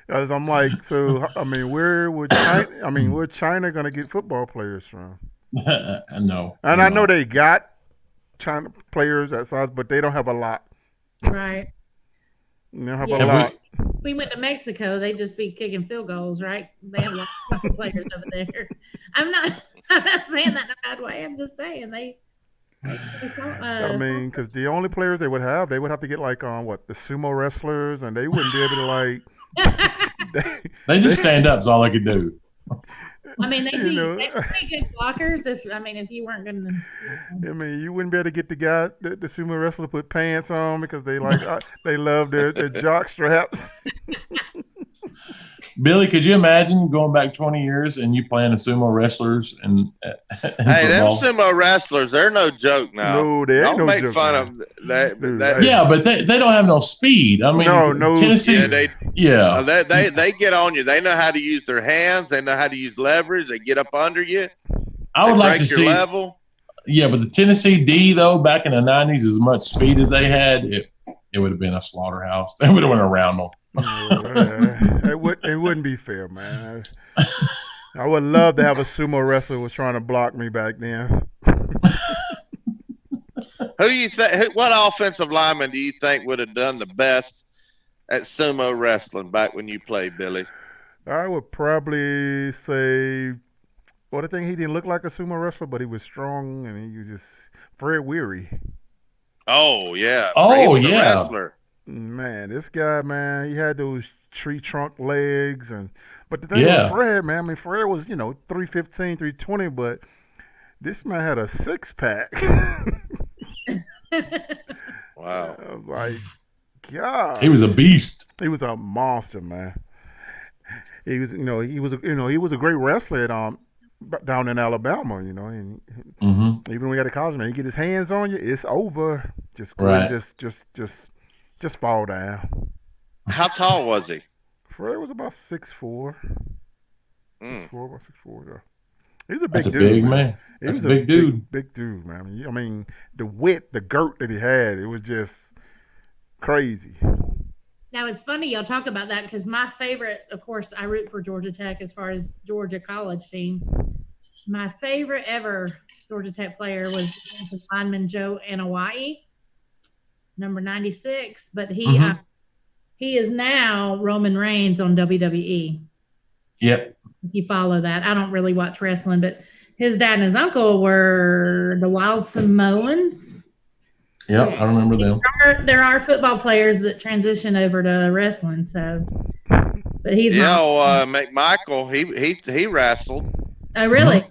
Because I'm like, where's China gonna get football players from? No. And I know they got China players that size, but they don't have a lot. Right. They don't have a lot. If we went to Mexico, they'd just be kicking field goals, right? They have lots of players over there. I'm not saying that in a bad way. I'm just saying because the only players they would have to get like the sumo wrestlers, and they wouldn't be able to they just stand up is all they could do. I mean, they'd be good blockers if you weren't going to. You wouldn't be able to get the guy, the sumo wrestler, to put pants on because they they love their jock straps. Billy, could you imagine going back 20 years and you playing the sumo wrestlers and hey, them sumo wrestlers, they're no joke now. No, they ain't don't make joke, fun man. of that. Yeah, but they don't have no speed. I mean, no Tennessee. Yeah, they get on you. They know how to use their hands. They know how to use leverage. They get up under you. I would like to see level. Yeah, but the Tennessee D though, back in the 90s, as much speed as they had, it would have been a slaughterhouse. They would have went around them. It wouldn't be fair, man. I would love to have a sumo wrestler who was trying to block me back then. Who you think? What offensive lineman do you think would have done the best at sumo wrestling back when you played, Billy? I would probably say, I think he didn't look like a sumo wrestler, but he was strong and he was just Fred Weary. Oh yeah. Oh yeah. Wrestler. Man, this guy, man, he had those tree trunk legs, but the thing with Fred, man, Fred was 315, 320, but this man had a 6-pack. Wow. I was like, God. He was a beast. He was a monster, man. He was, he was a great wrestler down in Alabama, and even when he got to college, man, he get his hands on you, it's over. Just go and just fall down. How tall was he? Fred was about 6'4". 6'4", about 6'4", yeah. He's a big That's dude. Big man. That's a big dude. Big dude, man. The width, the girth that he had, it was just crazy. Now, it's funny y'all talk about that because my favorite, of course, I root for Georgia Tech as far as Georgia college teams. My favorite ever Georgia Tech player was lineman Joe Anawai, number 96. But he is now Roman Reigns on WWE. Yep. If you follow that. I don't really watch wrestling, but his dad and his uncle were the Wild Samoans. Yeah, I remember them. There are football players that transition over to wrestling, but he's McMichael, he wrestled. Oh, really?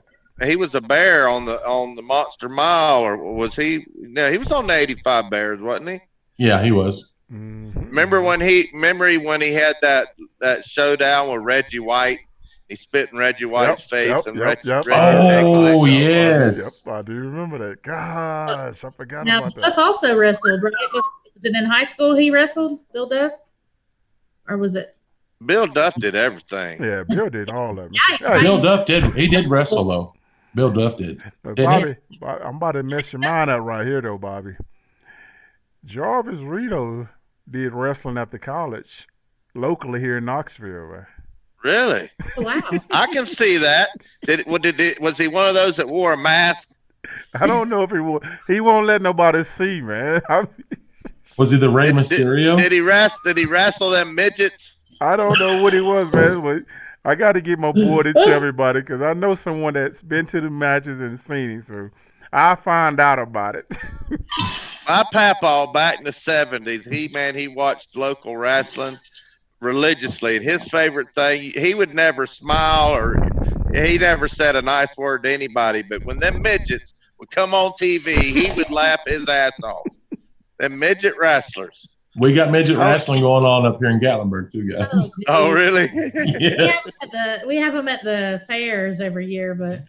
he was a bear on the Monster Mile, or was he? No, he was on the 85 Bears, wasn't he? Yeah, he was. Remember when he had that showdown with Reggie White? He spit in Reggie White's face, and Reggie Oh, yes. I do remember that. Gosh, I forgot now, about Duff that. also wrestled, right? Was it in high school he wrestled, Bill Duff? Or was it? Bill Duff did everything. Yeah, Bill did all of it. Yeah, Bill Duff did. He did wrestle, though. Bill Duff did. Bobby, I'm about to mess your mind up right here, though, Bobby. Jarvis Rito did wrestling at the college locally here in Knoxville, right? Really? Wow. I can see that. Was he one of those that wore a mask? I don't know if he won't let nobody see, man. Was he the Rey Mysterio? Did he wrestle them midgets? I don't know what he was, man. But I got to get my boy to tell everybody because I know someone that's been to the matches and seen it, so I'll find out about it. My papa back in the 70s, he watched local wrestling religiously, and his favorite thing, he would never smile or he never said a nice word to anybody, but when them midgets would come on TV, he would laugh his ass off. Them midget wrestlers. We got midget wrestling going on up here in Gatlinburg too, guys. Oh, really? Yes. We have them at the fairs every year, but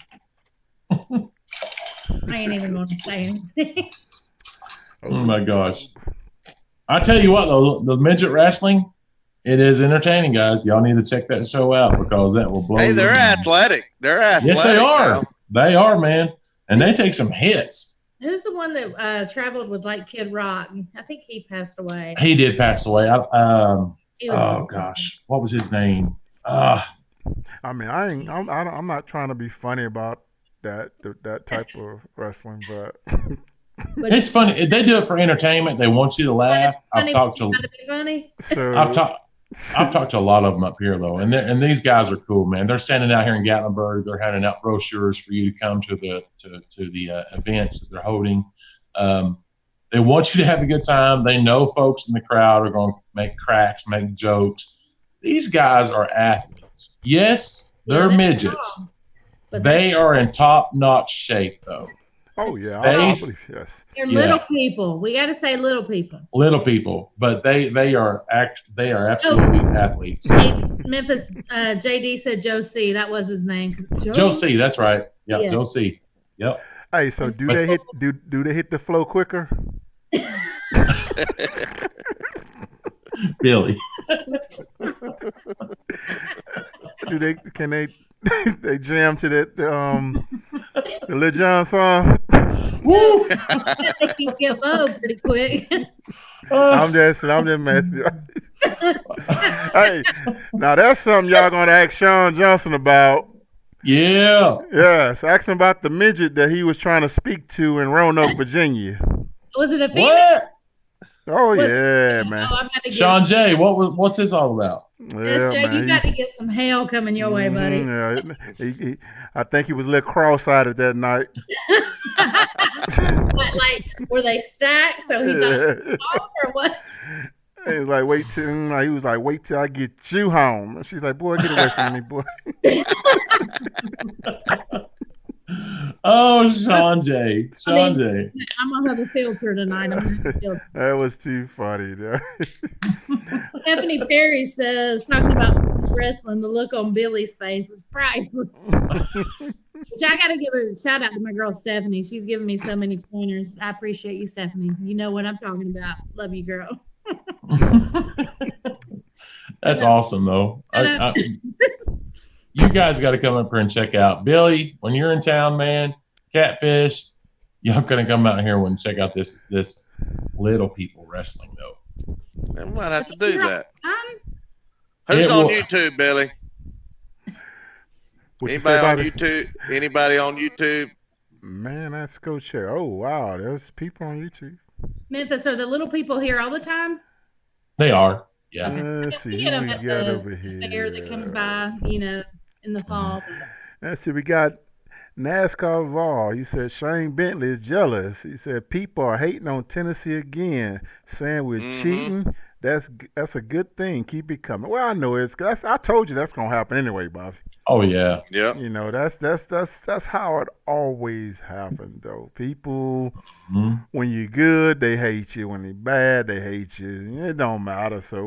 I ain't even going to say anything. Oh my gosh! I tell you what, though, the midget wrestling, it is entertaining, guys. Y'all need to check that show out because that will blow. Hey, they're athletic. They're athletic. Yes, they are. Now. They are, man, and they take some hits. Who's the one that traveled with like Kid Rock? I think he passed away. He did pass away. Oh gosh, what was his name? I mean, I'm not trying to be funny about that type of wrestling, but it's funny. They do it for entertainment. They want you to laugh. I've talked to a lot of them up here though, and these guys are cool, man. They're standing out here in Gatlinburg. They're handing out brochures for you to come to the events that they're holding. They want you to have a good time. They know folks in the crowd are going to make cracks, make jokes. These guys are athletes. Yes, they're midgets. But they are in top-notch shape, though. Oh, yeah. Yes. They're little people. We got to say little people. Little people. But they are absolutely athletes. Hey, Memphis, JD said Joe C. That was his name. Joe C. That's right. Yep, yeah. Joe C. Yep. Hey, so do they hit the flow quicker? Billy. Can they jam to that the Lil Jon song? Woo! They can get low pretty quick. I'm just messing. Hey, now that's something y'all gonna ask Sean Johnson about. Yeah. Yes, ask him about the midget that he was trying to speak to in Roanoke, Virginia. Was it a female? What? Oh, yeah, man. Sean J., what's this all about? Yeah, Jay, you got to get some hail coming your way, buddy. Yeah, I think he was a little cross-eyed that night. Like, were they stacked so he got off or what? He was like, wait till I get you home. And she's like, boy, get away from me, boy. Oh, Sean J. I'm gonna have a filter tonight. That was too funny. Stephanie Perry says, talking about wrestling, the look on Billy's face is priceless. Which I gotta give a shout out to my girl Stephanie. She's given me so many pointers. I appreciate you, Stephanie. You know what I'm talking about. Love you, girl. That's awesome, though. You guys got to come up here and check out Billy. When you're in town, man, Catfish, y'all going to come out here and check out this little people wrestling, though. I might have to do that. Who's on YouTube, Billy? Anybody on YouTube? Anybody on YouTube? Man, let's go check. Oh, wow. There's people on YouTube. Memphis, are the little people here all the time? They are. Yeah. Let's see. Who we got over here? Fair that comes by, in the fall. Let's see. We got NASCAR Vol. He said Shane Bentley is jealous. He said people are hating on Tennessee again, saying we're cheating. that's a good thing. Keep it coming. Well, I know I told you that's gonna happen anyway, Bobby. Oh yeah. Yep. You know, that's how it always happens, though. People, when you're good, they hate you. When they're bad, they hate you. It don't matter. So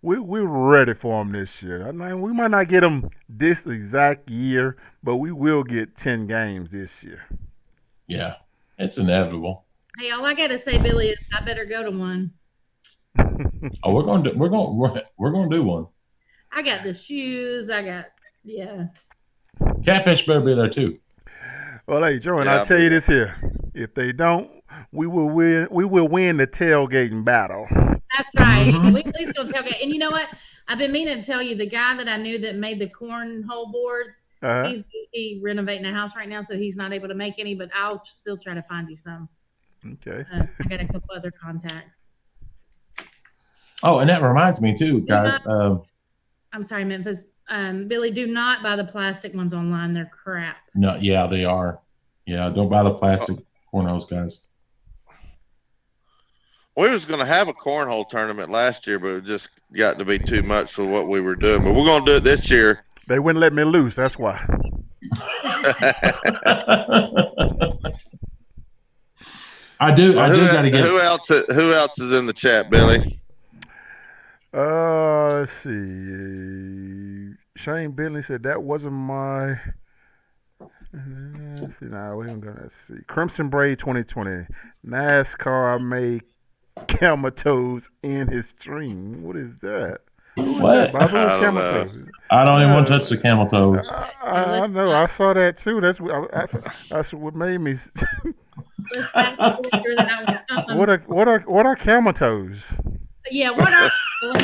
we're ready for them this year. I mean, we might not get them this exact year, but we will get 10 games this year. Yeah, it's inevitable. Hey, all I gotta say, Billy, is I better go to one. Oh, we're gonna do one. I got the shoes. Yeah. Catfish better be there too. Well, hey, Joe, and I'll tell you this here: if they don't, we will win. We will win the tailgating battle. That's right. We at least go tailgate. And you know what? I've been meaning to tell you, the guy that I knew that made the cornhole boards, he's renovating a house right now, so he's not able to make any. But I'll still try to find you some. Okay. I got a couple other contacts. Oh, and that reminds me too, guys. I'm sorry, Memphis. Billy, do not buy the plastic ones online. They're crap. No, yeah, they are. Yeah, don't buy the plastic cornholes, guys. We was going to have a cornhole tournament last year, but it just got to be too much for what we were doing. But we're going to do it this year. They wouldn't let me loose. That's why. I do got to get. Who else is in the chat, Billy? Let's see. Shane Bentley said that wasn't my. Let's see. Crimson Braid 2020. NASCAR made camel toes in his stream. What is that? What? I don't know. I don't even want to touch the camel toes. I know. I saw that too. That's what made me. What are camel toes? Yeah, what are? I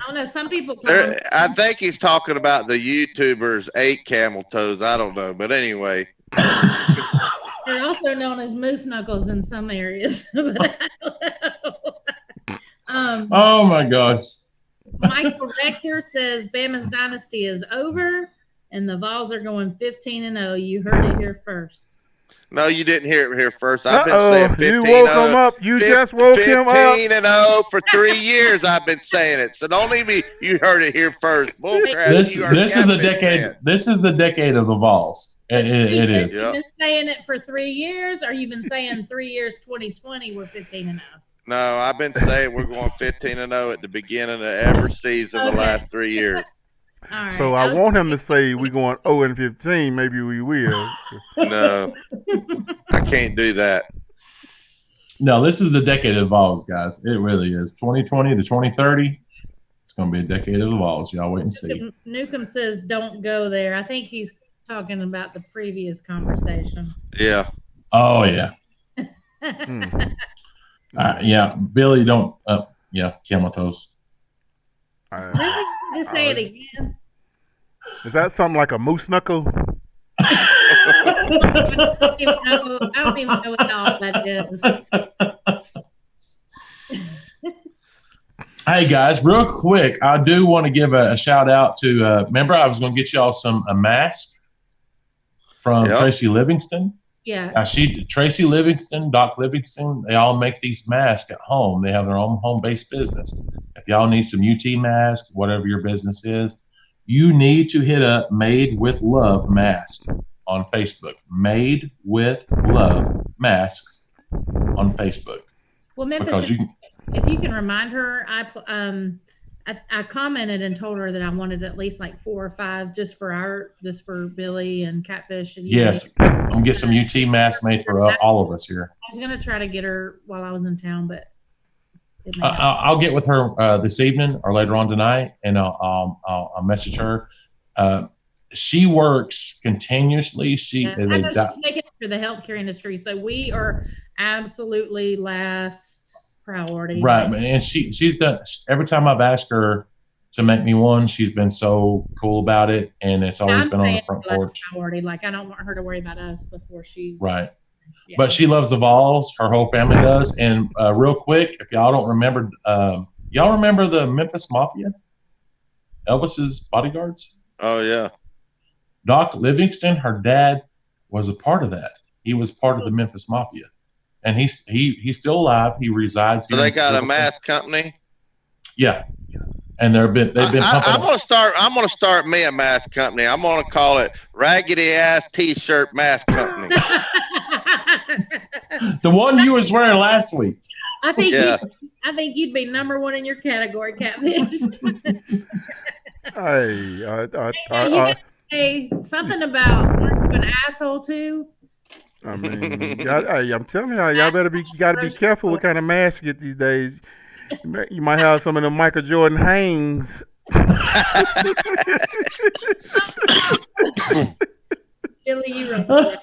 don't know. Some people. I think he's talking about the YouTubers ate camel toes. I don't know, but anyway. They're also known as moose knuckles in some areas. But I don't know. Oh my gosh. Michael Rector says Bama's dynasty is over, and the Vols are going 15-0. You heard it here first. No, you didn't hear it here first. I've been saying 15-0. You woke him up. You just woke him up. 15-0 for 3 years. I've been saying it. So don't leave you heard it here first. Bullcrap. This is the decade. Man. This is the decade of the Vols. It is. You've been saying it for 3 years, or you've been saying 3 years, 2020, we're 15-0. No, I've been saying we're going 15-0 at the beginning of every season the last 3 years. All right. So I want him to say we're going 0-15. Maybe we will. No, I can't do that. No, this is the decade of the Vols, guys. It really is. 2020 to 2030. It's going to be a decade of the Vols. Y'all wait and see. Newcomb says don't go there. I think he's talking about the previous conversation. Yeah. Oh, yeah. Yeah, Billy, don't. Yeah, camel toes. Really? Just say it again. Is that something like a moose knuckle? I don't even know what all that is. Hey guys, real quick, I do want to give a shout out to. Remember, I was going to get y'all a mask from Tracy Livingston. Yeah. Tracy Livingston, Doc Livingston, they all make these masks at home. They have their own home-based business. If y'all need some UT masks, whatever your business is, you need to hit up Made with Love Mask on Facebook. Made with Love Masks on Facebook. Well, Memphis, if you can remind her, I commented and told her that I wanted at least like 4 or 5 just for Billy and Catfish. And yes, I'm gonna get some UT masks made for all of us here. I was gonna try to get her while I was in town, but I'll get with her this evening or later on tonight, and I'll message her. She works continuously. She's taking it for the healthcare industry, so we are absolutely last priority. Right, and she's done every time I've asked her to make me one. She's been so cool about it, and it's always been on the front porch. Priority, like I don't want her to worry about us before she. Right. Yeah. But she loves the Vols. Her whole family does. And real quick, if y'all don't remember, y'all remember the Memphis Mafia? Elvis's bodyguards? Oh, yeah. Doc Livingston, her dad, was a part of that. He was part of the Memphis Mafia. and he's still alive. He resides here. So they got a mask company. Yeah, and they've been pumping. I'm gonna start me a mask company. I'm gonna call it Raggedy Ass T-Shirt Mask Company. The one you was wearing last week. I think you'd be number one in your category, Catfish. Hey, something about an asshole too. I mean, I'm telling y'all gotta be careful what kind of mask you get these days. You might have some of the Michael Jordan hangs. Billy, you right.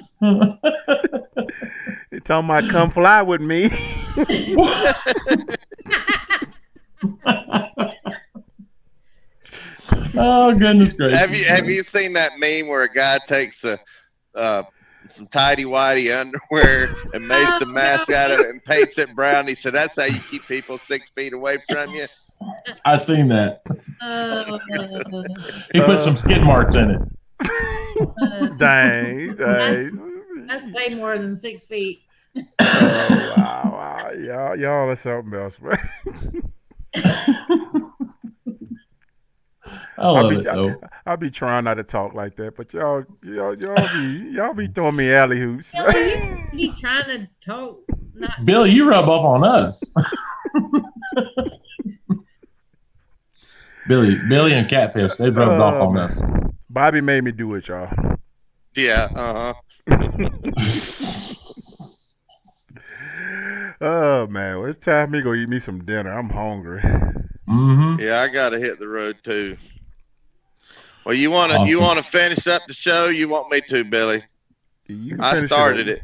They talking about come fly with me. Oh goodness gracious! Have you seen that meme where a guy takes some tidy whitey underwear and makes a mask out of it and paints it brown? He said that's how you keep people 6 feet away from you. I seen that. He put some skid marks in it. Dang. That's way more than 6 feet. Oh, wow. Y'all are something else, man. I love it though. I'll be trying not to talk like that, but y'all be throwing me alley hoops. You trying to talk? Billy, you rub off on us. Billy and Catfish, they've rubbed off on us. Bobby made me do it, y'all. Yeah, Oh man, well, it's time for me to go eat me some dinner. I'm hungry. Mm-hmm. Yeah, I gotta hit the road too. Well, you wanna finish up the show? You want me to, Billy? I started it.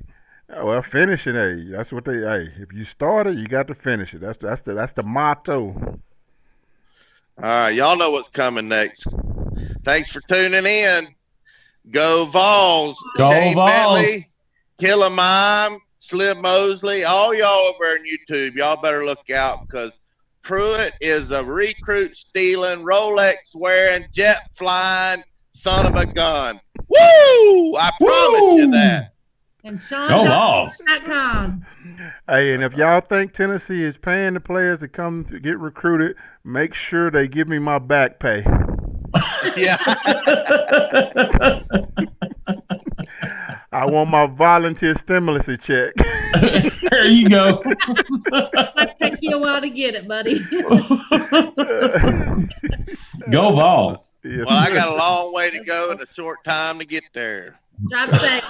Well, finish it, hey. That's what if you start it, you got to finish it. That's the motto. All right, y'all know what's coming next. Thanks for tuning in. Go Vols. Go Shane Vols. Bentley, Killer Mime, Slim Mosley, all y'all over on YouTube. Y'all better look out because Pruitt is a recruit stealing, Rolex wearing, jet flying son of a gun. Woo! I promise you that. And SeanJohnson.com. Hey, and if y'all think Tennessee is paying the players to come to get recruited, make sure they give me my back pay. Yeah. I want my volunteer stimulus check. There you go. It might take you a while to get it, buddy. Go Vols. Well, I got a long way to go and a short time to get there. Drive safe.